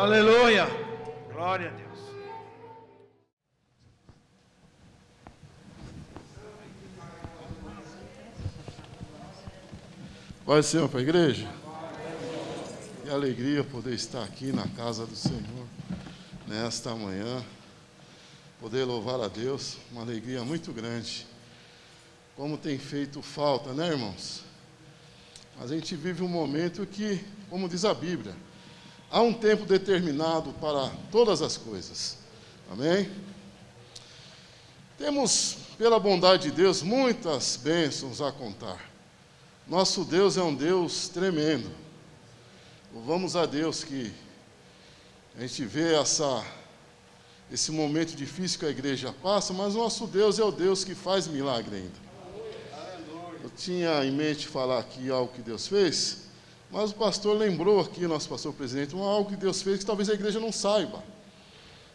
Aleluia. Glória a Deus. Paz do Senhor para a igreja. Que alegria poder estar aqui na casa do Senhor nesta manhã. Poder louvar a Deus, uma alegria muito grande. Como tem feito falta, né, irmãos? Mas a gente vive um momento que, como diz a Bíblia, há um tempo determinado para todas as coisas. Amém? Temos, pela bondade de Deus, muitas bênçãos a contar. Nosso Deus é um Deus tremendo. Louvamos a Deus que a gente vê esse momento difícil que a igreja passa, mas nosso Deus é o Deus que faz milagre ainda. Eu tinha em mente falar aqui algo que Deus fez, mas o pastor lembrou aqui, nosso pastor presidente, algo que Deus fez que talvez a igreja não saiba.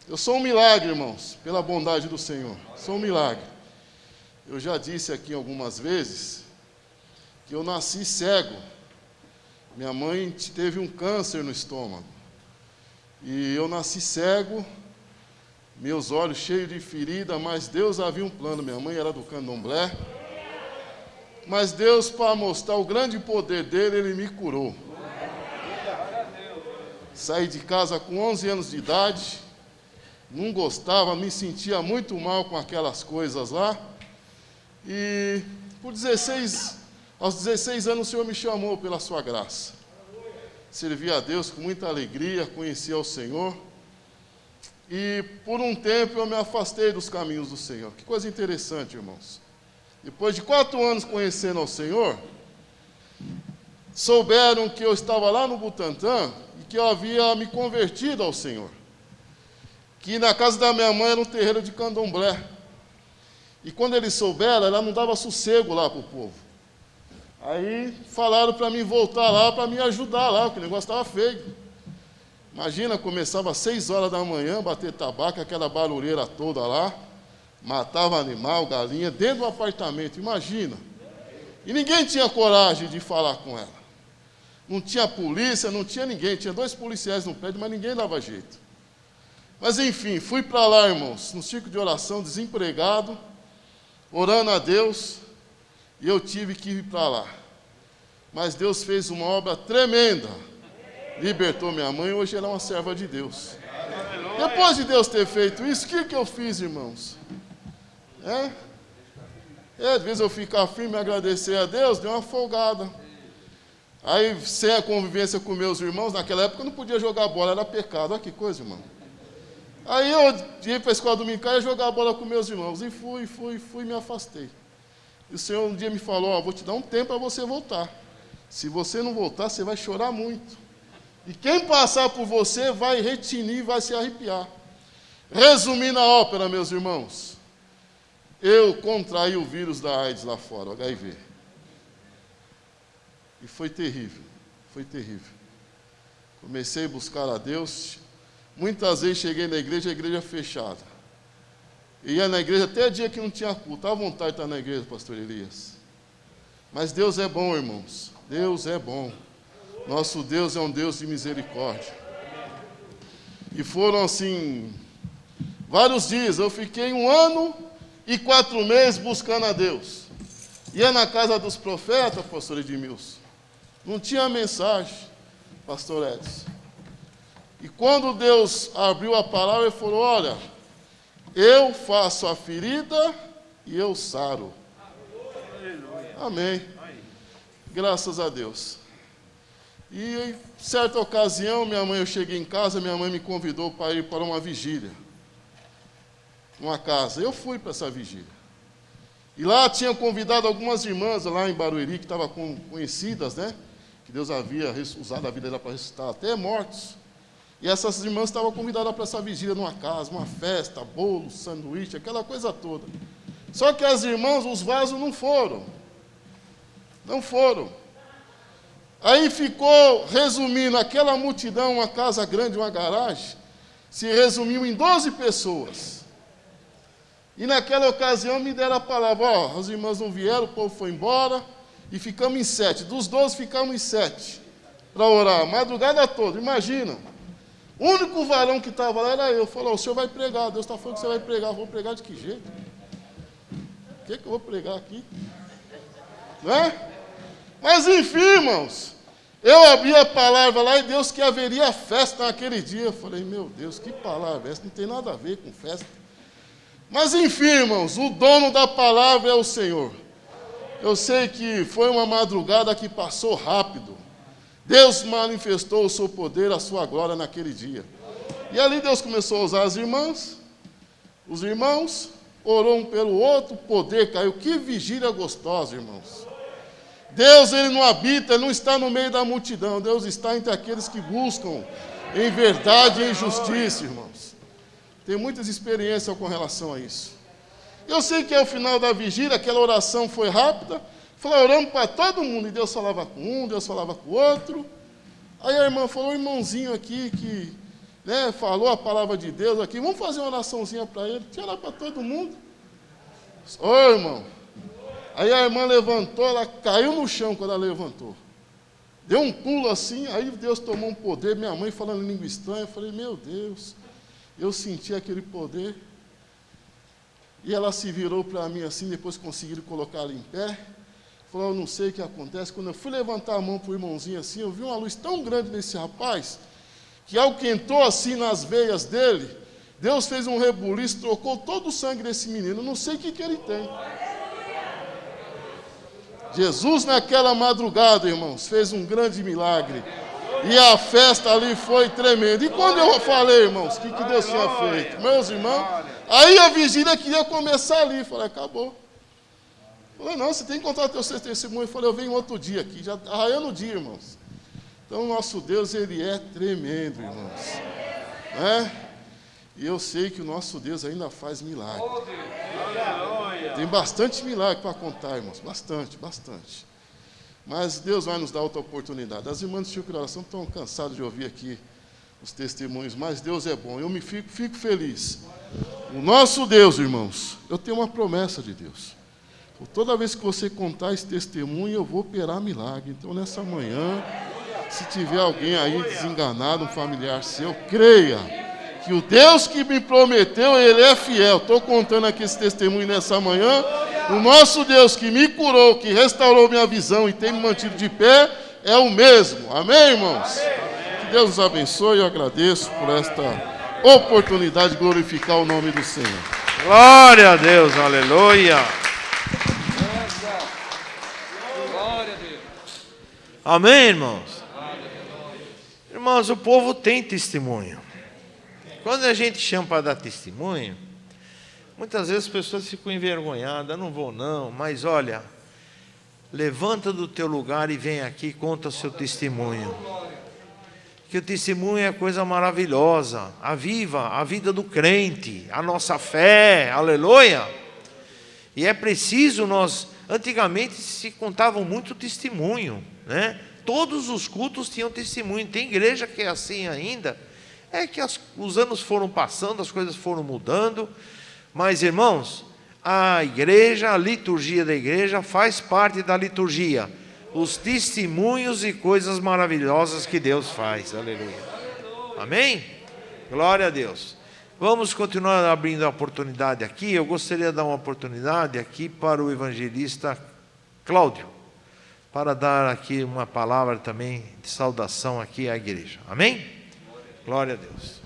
Eu sou um milagre, irmãos, pela bondade do Senhor. Sou um milagre. Eu já disse aqui algumas vezes que eu nasci cego. Minha mãe teve um câncer no estômago. E eu nasci cego, meus olhos cheios de ferida, mas Deus havia um plano. Minha mãe era do candomblé. Mas Deus, para mostrar o grande poder dele, ele me curou. Saí de casa com 11 anos de idade, não gostava, me sentia muito mal com aquelas coisas lá. E aos 16 anos o Senhor me chamou pela sua graça. Servi a Deus com muita alegria, conheci ao Senhor. E por um tempo eu me afastei dos caminhos do Senhor. Que coisa interessante, irmãos. Depois de 4 anos conhecendo ao Senhor, souberam que eu estava lá no Butantã e que eu havia me convertido ao Senhor. Que na casa da minha mãe era um terreiro de candomblé. E quando eles souberam, ela não dava sossego lá para o povo. Aí falaram para mim voltar lá, para me ajudar lá, porque o negócio estava feio. Imagina, começava às 6 horas da manhã, bater tabaco, aquela barulheira toda lá. Matava animal, galinha, dentro do apartamento, imagina. E ninguém tinha coragem de falar com ela. Não tinha polícia, não tinha ninguém. Tinha 2 policiais no prédio, mas ninguém dava jeito. Mas enfim, fui para lá, irmãos, no círculo de oração, desempregado, orando a Deus, e eu tive que ir para lá. Mas Deus fez uma obra tremenda. Libertou minha mãe, hoje ela é uma serva de Deus. Depois de Deus ter feito isso, o que eu fiz, irmãos? Às vezes eu ficar firme e agradecer a Deus, deu uma folgada. Aí, sem a convivência com meus irmãos, naquela época eu não podia jogar bola, era pecado. Olha que coisa, irmão. Aí eu ia para a escola dominical e ia jogar bola com meus irmãos. E fui, me afastei. E o Senhor um dia me falou, vou te dar um tempo para você voltar. Se você não voltar, você vai chorar muito. E quem passar por você vai retinir, vai se arrepiar. Resumindo a ópera, meus irmãos, eu contraí o vírus da AIDS lá fora, o HIV. E foi terrível, foi terrível. Comecei a buscar a Deus. Muitas vezes cheguei na igreja, a igreja fechada. Ia na igreja até dia que não tinha culto. À vontade de estar na igreja, pastor Elias. Mas Deus é bom, irmãos. Deus é bom. Nosso Deus é um Deus de misericórdia. E foram assim, vários dias. Eu fiquei 1 ano e 4 meses buscando a Deus. Ia na casa dos profetas, pastor Edmilson. Não tinha mensagem, pastor Edson. E quando Deus abriu a palavra, ele falou, olha, eu faço a ferida e eu saro. Amém. Graças a Deus. E em certa ocasião, eu cheguei em casa, minha mãe me convidou para ir para uma vigília. Uma casa. Eu fui para essa vigília. E lá tinha convidado algumas irmãs lá em Barueri, que estavam conhecidas, né? Que Deus havia usado a vida dela para ressuscitar até mortos. E essas irmãs estavam convidadas para essa vigília numa casa, uma festa, bolo, sanduíche, aquela coisa toda. Só que as irmãs, os vasos não foram. Não foram. Aí ficou, resumindo, aquela multidão, uma casa grande, uma garagem, se resumiu em 12 pessoas. E naquela ocasião me deram a palavra, as irmãs não vieram, o povo foi embora, e ficamos em 7. Dos 12 ficamos em 7 para orar, a madrugada toda, imagina. O único varão que estava lá era eu. Falou, o senhor vai pregar, Deus está falando que você vai pregar. Eu vou pregar de que jeito? O que eu vou pregar aqui? Não é? Mas enfim, irmãos, eu abri a palavra lá e Deus que haveria festa naquele dia. Eu falei, meu Deus, que palavra essa? Não tem nada a ver com festa. Mas enfim, irmãos, o dono da palavra é o Senhor. Eu sei que foi uma madrugada que passou rápido. Deus manifestou o seu poder, a sua glória naquele dia. E ali Deus começou a usar as irmãs, os irmãos, orou um pelo outro, o poder caiu. Que vigília gostosa, irmãos. Deus, Ele não habita, Ele não está no meio da multidão. Deus está entre aqueles que buscam em verdade e em justiça, irmãos. Tenho muitas experiências com relação a isso. Eu sei que ao final da vigília, aquela oração foi rápida. Falei, oramos para todo mundo. E Deus falava com um, Deus falava com o outro. Aí a irmã falou, irmãozinho aqui que falou a palavra de Deus aqui. Vamos fazer uma oraçãozinha para ele. Tinha lá para todo mundo. Ô, irmão. Aí a irmã levantou, ela caiu no chão quando ela levantou. Deu um pulo assim, aí Deus tomou um poder. Minha mãe falando em língua estranha. Eu falei, meu Deus. Eu senti aquele poder. E ela se virou para mim assim, depois conseguiram colocar ela em pé. Falou, eu não sei o que acontece. Quando eu fui levantar a mão para o irmãozinho assim, eu vi uma luz tão grande nesse rapaz, que ao que entrou assim nas veias dele, Deus fez um rebuliço, trocou todo o sangue desse menino. Eu não sei o que ele tem. Jesus naquela madrugada, irmãos, fez um grande milagre. E a festa ali foi tremenda. E quando eu falei, irmãos, o que Deus tinha feito? Meus irmãos, aí a vigília queria começar ali. Falei, acabou. Falei, não, você tem que contar o teu testemunho. Eu falei, eu venho outro dia aqui, já arraiando o dia, irmãos. Então, o nosso Deus, Ele é tremendo, irmãos. E eu sei que o nosso Deus ainda faz milagre. Tem bastante milagre para contar, irmãos. Bastante, bastante. Mas Deus vai nos dar outra oportunidade. As irmãs de Chico de Oração estão cansadas de ouvir aqui os testemunhos, mas Deus é bom. Eu fico feliz. O nosso Deus, irmãos, eu tenho uma promessa de Deus. Toda vez que você contar esse testemunho, eu vou operar milagre. Então, nessa manhã, se tiver alguém aí desenganado, um familiar seu, creia que o Deus que me prometeu, Ele é fiel. Estou contando aqui esse testemunho nessa manhã. O nosso Deus que me curou, que restaurou minha visão e tem me mantido de pé, é o mesmo. Amém, irmãos? Que Deus nos abençoe. Eu agradeço por esta oportunidade de glorificar o nome do Senhor. Glória a Deus, aleluia. Amém, irmãos? Irmãos, o povo tem testemunho. Quando a gente chama para dar testemunho, muitas vezes as pessoas ficam envergonhadas, não vou não, mas olha, levanta do teu lugar e vem aqui e conta o seu testemunho. Que o testemunho é coisa maravilhosa, aviva a vida do crente, a nossa fé, aleluia. E é preciso antigamente se contavam muito testemunho, né? Todos os cultos tinham testemunho, tem igreja que é assim ainda, é que os anos foram passando, as coisas foram mudando, mas irmãos, a igreja, a liturgia da igreja faz parte da liturgia, os testemunhos e coisas maravilhosas que Deus faz, aleluia, amém? Glória a Deus. Vamos continuar abrindo a oportunidade aqui. Eu gostaria de dar uma oportunidade aqui para o evangelista Cláudio, para dar aqui uma palavra também de saudação aqui à igreja. Amém? Glória a Deus.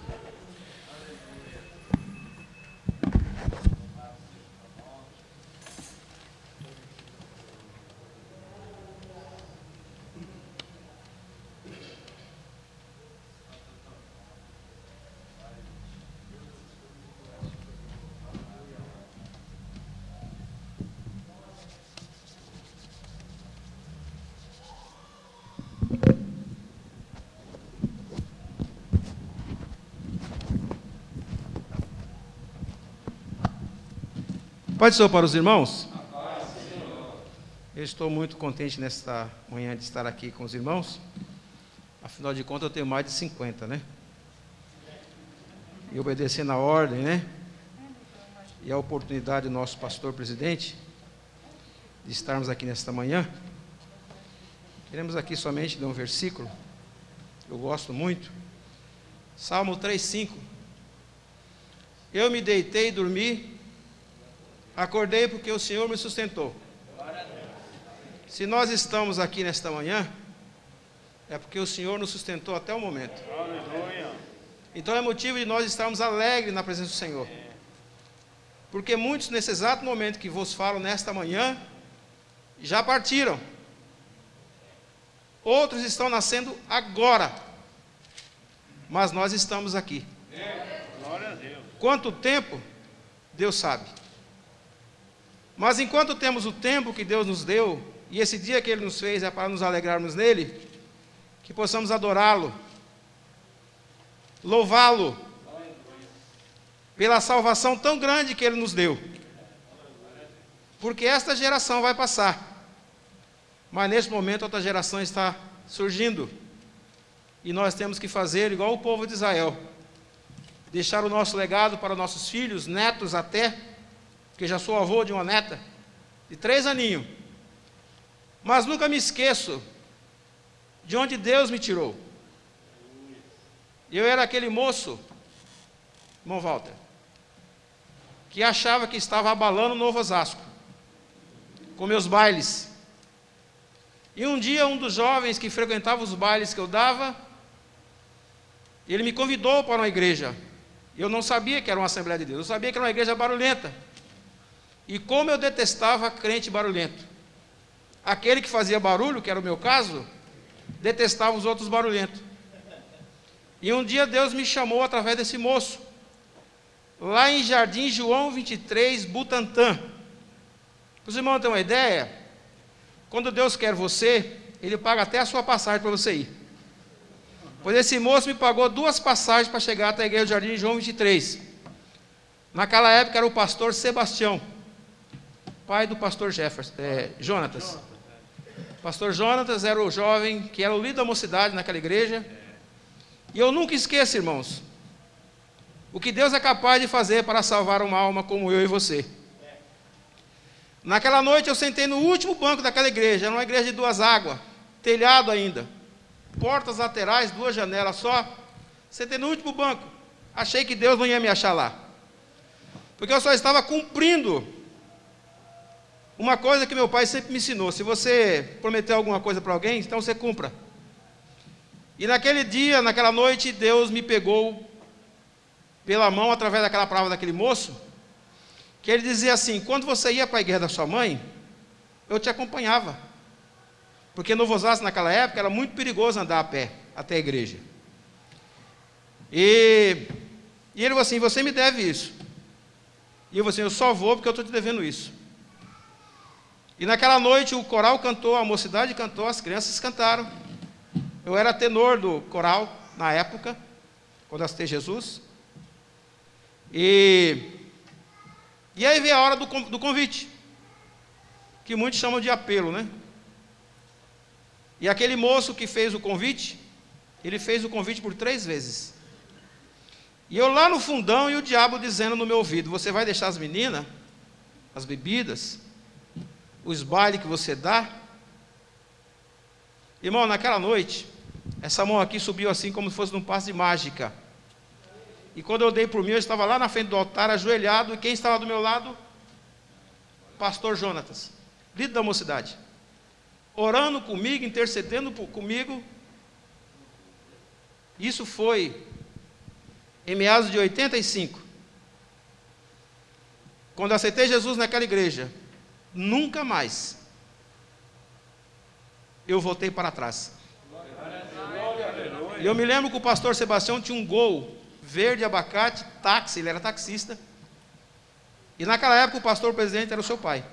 Paz do Senhor para os irmãos? Eu estou muito contente nesta manhã de estar aqui com os irmãos. Afinal de contas, eu tenho mais de 50, né? E obedecendo a ordem, né? E a oportunidade do nosso pastor presidente de estarmos aqui nesta manhã. Queremos aqui somente ler um versículo, eu gosto muito. Salmo 3:5. Eu me deitei e dormi, acordei porque o Senhor me sustentou. Se nós estamos aqui nesta manhã, é porque o Senhor nos sustentou até o momento. Então é motivo de nós estarmos alegres na presença do Senhor. Porque muitos, nesse exato momento que vos falo nesta manhã, já partiram. Outros estão nascendo agora. Mas nós estamos aqui. Quanto tempo? Deus sabe. Mas enquanto temos o tempo que Deus nos deu, e esse dia que Ele nos fez é para nos alegrarmos nele, que possamos adorá-lo, louvá-lo, pela salvação tão grande que Ele nos deu. Porque esta geração vai passar, mas neste momento outra geração está surgindo, e nós temos que fazer igual o povo de Israel, deixar o nosso legado para nossos filhos, netos até, porque já sou avô de uma neta, de 3 aninhos, mas nunca me esqueço de onde Deus me tirou. Eu era aquele moço, irmão Walter, que achava que estava abalando o Novo Osasco, com meus bailes. E um dia um dos jovens que frequentava os bailes que eu dava, ele me convidou para uma igreja. Eu não sabia que era uma Assembleia de Deus, eu sabia que era uma igreja barulhenta. E como eu detestava crente barulhento. Aquele que fazia barulho, que era o meu caso, detestava os outros barulhentos. E um dia Deus me chamou através desse moço, lá em Jardim João 23, Butantã. Os irmãos têm uma ideia? Quando Deus quer você, Ele paga até a sua passagem para você ir. Pois esse moço me pagou 2 passagens para chegar até a igreja do Jardim João 23. Naquela época era o pastor Sebastião, pai do pastor Jonatas. Pastor Jonatas era o jovem que era o líder da mocidade naquela igreja. E eu nunca esqueço, irmãos, o que Deus é capaz de fazer para salvar uma alma como eu e você. Naquela noite eu sentei no último banco daquela igreja, era uma igreja de 2 águas, telhado ainda, portas laterais, 2 janelas só. Sentei no último banco, achei que Deus não ia me achar lá, porque eu só estava cumprindo uma coisa que meu pai sempre me ensinou: se você prometer alguma coisa para alguém, então você cumpra. E naquele dia, naquela noite, Deus me pegou pela mão através daquela palavra daquele moço, que ele dizia assim: quando você ia para a igreja da sua mãe, eu te acompanhava, porque Novo Osasco naquela época era muito perigoso andar a pé até a igreja. E ele falou assim: você me deve isso. E eu falei assim: eu só vou porque eu estou te devendo isso. E naquela noite o coral cantou, a mocidade cantou, as crianças cantaram. Eu era tenor do coral na época, quando eu aceitei Jesus. E aí veio a hora do convite, que muitos chamam de apelo, né? E aquele moço que fez o convite, ele fez o convite por 3 vezes. E eu lá no fundão, e o diabo dizendo no meu ouvido: você vai deixar as meninas, as bebidas, os bailes que você dá? Irmão, naquela noite, essa mão aqui subiu assim como se fosse num passe de mágica. E quando eu dei por mim, eu estava lá na frente do altar, ajoelhado, e quem estava do meu lado? Pastor Jonatas, líder da mocidade, orando comigo, intercedendo comigo. Isso foi em meados de 85. Quando eu aceitei Jesus naquela igreja, nunca mais eu voltei para trás. E eu me lembro que o pastor Sebastião tinha um Gol verde abacate, táxi, ele era taxista. E naquela época o pastor presidente era o seu pai,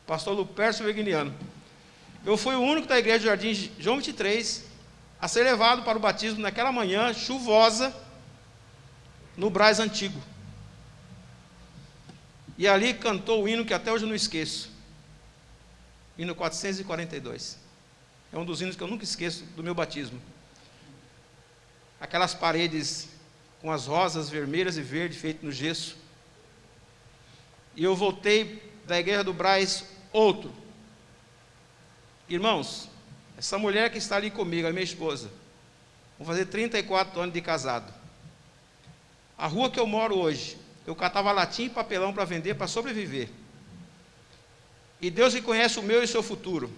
pastor Lupercio Vegniniano. Eu fui o único da igreja do Jardim João 23 a ser levado para o batismo naquela manhã chuvosa, no Brás Antigo. E ali cantou o hino que até hoje eu não esqueço, hino 442. É um dos hinos que eu nunca esqueço do meu batismo. Aquelas paredes com as rosas vermelhas e verdes feitas no gesso. E eu voltei da igreja do Brás outro. Irmãos, essa mulher que está ali comigo, a minha esposa, Vou fazer 34 anos de casado. A rua que eu moro hoje, eu catava latinha e papelão para vender, para sobreviver. E Deus reconhece o meu e o seu futuro.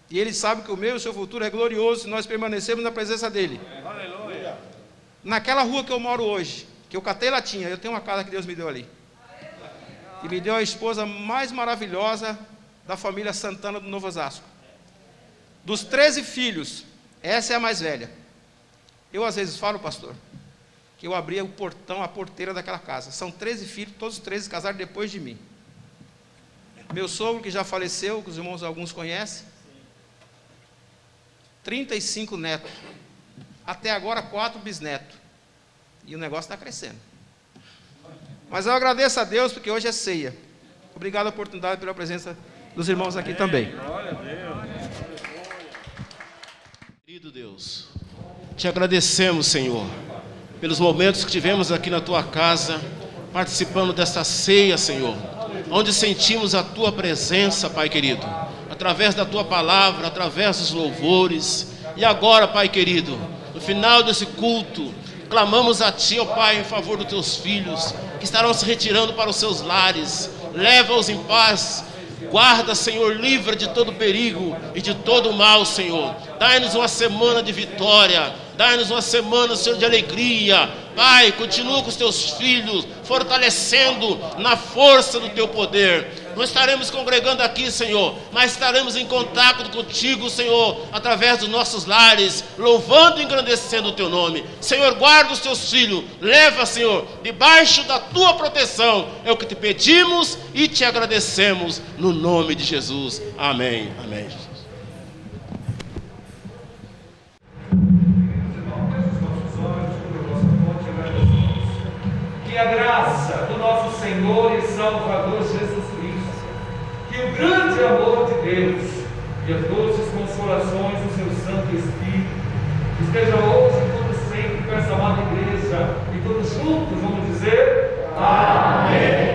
E Ele sabe que o meu e o seu futuro é glorioso se nós permanecermos na presença dEle. Aleluia. Naquela rua que eu moro hoje, que eu catei latinha, eu tenho uma casa que Deus me deu ali. E me deu a esposa mais maravilhosa da família Santana do Novo Osasco. Dos 13 filhos, essa é a mais velha. Eu às vezes falo, pastor, que eu abria o portão, a porteira daquela casa. São 13 filhos, todos os 13 casaram depois de mim. Meu sogro, que já faleceu, que os irmãos alguns conhecem, 35 netos. Até agora 4 bisnetos. E o negócio está crescendo. Mas eu agradeço a Deus porque hoje é ceia. Obrigado a oportunidade pela presença dos irmãos aqui também. Querido Deus, te agradecemos, Senhor, pelos momentos que tivemos aqui na tua casa, participando desta ceia, Senhor, onde sentimos a tua presença, Pai querido, através da tua palavra, através dos louvores. E agora, Pai querido, no final desse culto, clamamos a Ti, ó Pai, em favor dos Teus filhos, que estarão se retirando para os seus lares. Leva-os em paz. Guarda, Senhor, livra de todo perigo e de todo mal, Senhor. Dai-nos uma semana de vitória. Dai-nos uma semana, Senhor, de alegria. Pai, continua com os Teus filhos, fortalecendo na força do Teu poder. Não estaremos congregando aqui, Senhor, mas estaremos em contato contigo, Senhor, através dos nossos lares, louvando e engrandecendo o Teu nome. Senhor, guarda os Teus filhos, leva, Senhor, debaixo da Tua proteção. É o que te pedimos e te agradecemos, no nome de Jesus. Amém. Amém, Jesus. Que a graça do nosso Senhor e Salvador Jesus Cristo, que o grande amor de Deus e as doces consolações do seu Santo Espírito estejam hoje e todo sempre com essa amada igreja, e todos juntos vamos dizer amém.